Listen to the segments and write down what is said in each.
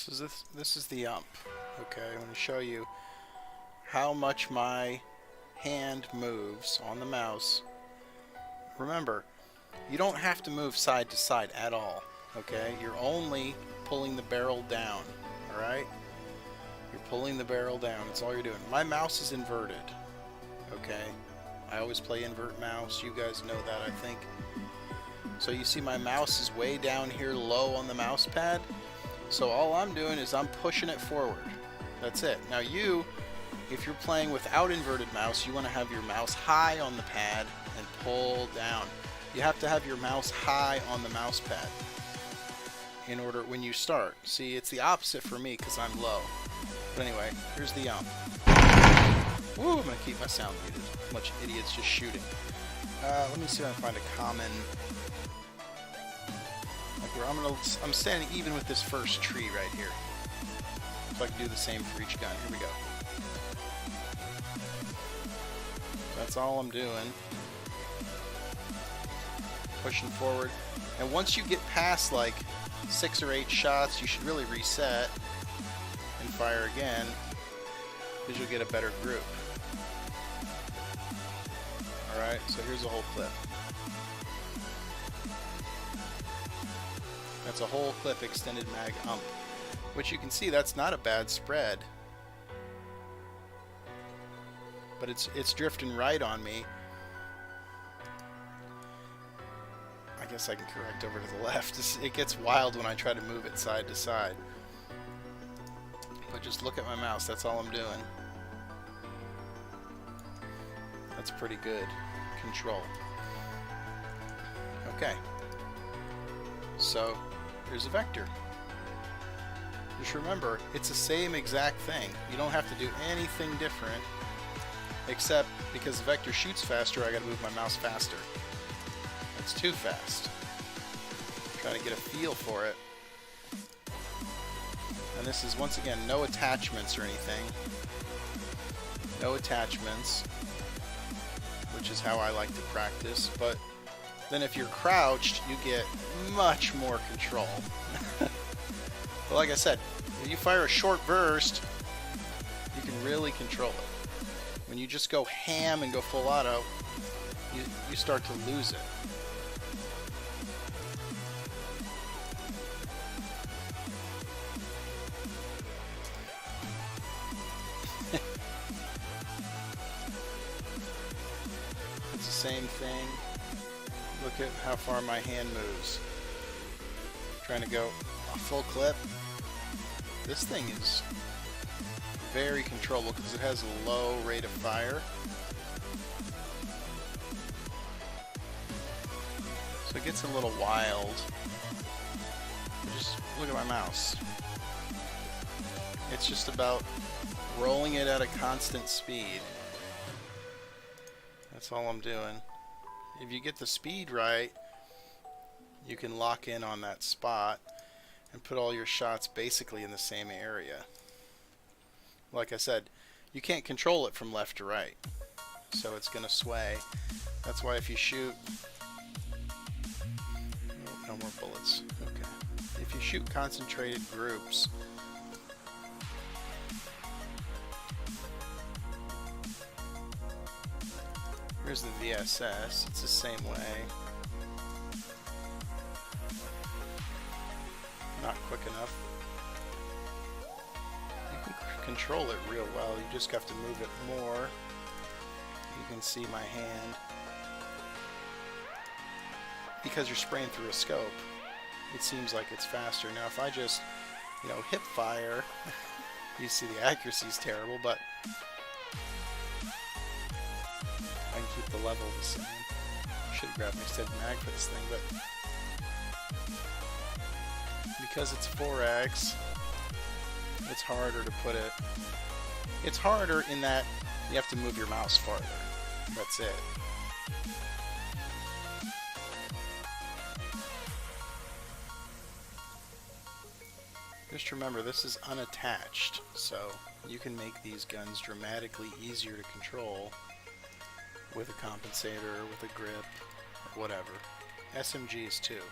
So this is the ump. Okay, I'm going to show you how much my hand moves on the mouse. Remember, you don't have to move side to side at all. Okay, you're only pulling the barrel down. All right, you're pulling the barrel down. That's all you're doing. My mouse is inverted. Okay, I always play invert mouse. You guys know that, I think. So you see my mouse is way down here low on the mouse pad. So all I'm doing is I'm pushing it forward. That's it. Now you, if you're playing without inverted mouse, you want to have your mouse high on the pad and pull down. You have to have your mouse high on the mouse pad in order when you start. See, it's the opposite for me because I'm low. But anyway, here's the ump. Woo, I'm going to keep my sound muted. A bunch of idiots just shooting. Let me see if I can find a common... I'm standing even with this first tree right here. So I can do the same for each gun. Here we go. That's all I'm doing. Pushing forward. And once you get past like 6 or 8 shots, you should really reset and fire again, because you'll get a better group. Alright, so here's a whole clip. That's a whole clip extended mag ump, which you can see that's not a bad spread, but it's drifting right on me. I guess I can correct over to the left. It gets wild when I try to move it side to side, but just look at my mouse. That's all I'm doing. That's pretty good control. Okay, so here's a vector. Just remember, it's the same exact thing. You don't have to do anything different, except because the vector shoots faster, I gotta move my mouse faster. It's too fast. Trying to get a feel for it. And this is, once again, no attachments or anything. No attachments, which is how I like to practice, but then if you're crouched, you get much more control. But like I said, if you fire a short burst, you can really control it. When you just go ham and go full auto, you start to lose it. It's the same thing. Look at how far my hand moves. Trying to go a full clip. This thing is very controllable because it has a low rate of fire. So it gets a little wild. Just look at my mouse. It's just about rolling it at a constant speed. That's all I'm doing. If you get the speed right, you can lock in on that spot and put all your shots basically in the same area. Like I said, you can't control it from left to right, so it's going to sway. That's why if you shoot... No more bullets. Okay. If you shoot concentrated groups, here's the VSS. It's the same way. Not quick enough. You can control it real well. You just have to move it more. You can see my hand. Because you're spraying through a scope, it seems like it's faster. Now if I just, hip fire, you see the accuracy's terrible, but I can keep the level the same. Should have grabbed an extended mag for this thing, but because it's 4x, it's harder to put it. It's harder in that you have to move your mouse farther. That's it. Just remember, this is unattached, so you can make these guns dramatically easier to control with a compensator, with a grip, or whatever. SMGs too.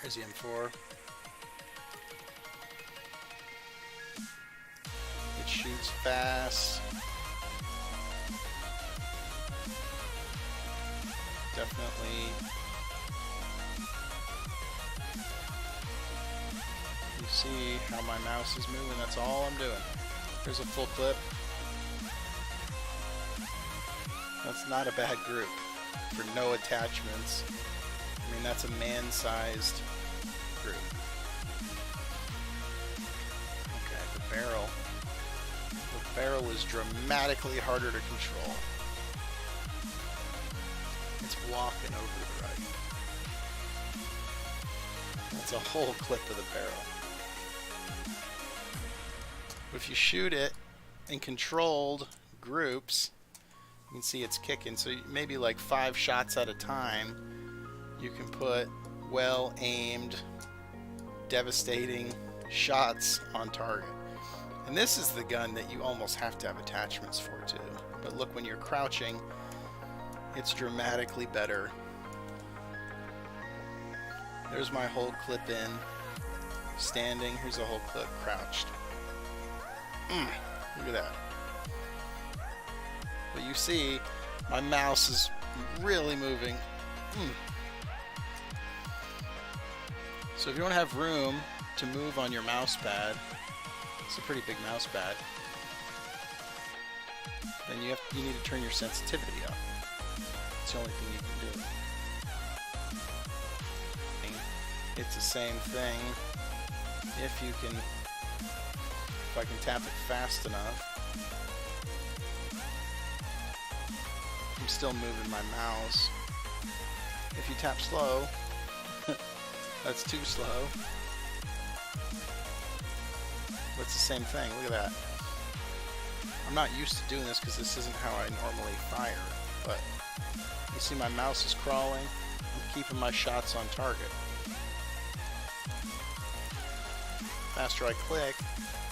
Here's the M4. shoots fast. Definitely. You see how my mouse is moving, that's all I'm doing. Here's a full clip. That's not a bad group for no attachments. I mean, that's a man-sized group. Okay, the barrel. The barrel is dramatically harder to control. It's walking over to the right. That's a whole clip of the barrel. If you shoot it in controlled groups, you can see it's kicking. So maybe like 5 shots at a time, you can put well-aimed, devastating shots on target. And this is the gun that you almost have to have attachments for too. But look, when you're crouching, it's dramatically better. There's my whole clip in. Standing, here's a whole clip crouched. Look at that. But you see, my mouse is really moving. So if you don't have room to move on your mouse pad, it's a pretty big mouse pad, then you need to turn your sensitivity up. It's the only thing you can do. It's the same thing if I can tap it fast enough. I'm still moving my mouse. If you tap slow, that's too slow. But it's the same thing. Look at that. I'm not used to doing this because this isn't how I normally fire. But you see my mouse is crawling. I'm keeping my shots on target. Faster I click,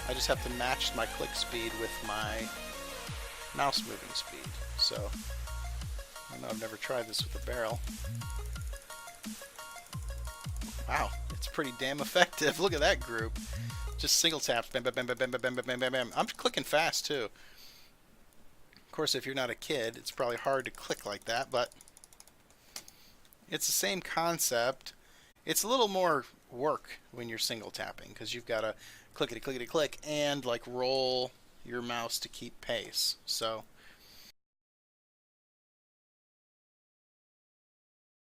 I just have to match my click speed with my mouse moving speed. So, I know I've never tried this with a barrel. Wow, it's pretty damn effective. Look at that group. Just single taps, bam, bam, bam, bam, bam, bam, bam, bam, bam, bam. I'm clicking fast too. Of course, if you're not a kid, it's probably hard to click like that, but it's the same concept. It's a little more work when you're single tapping because you've got to clickety clickety click and like roll your mouse to keep pace. So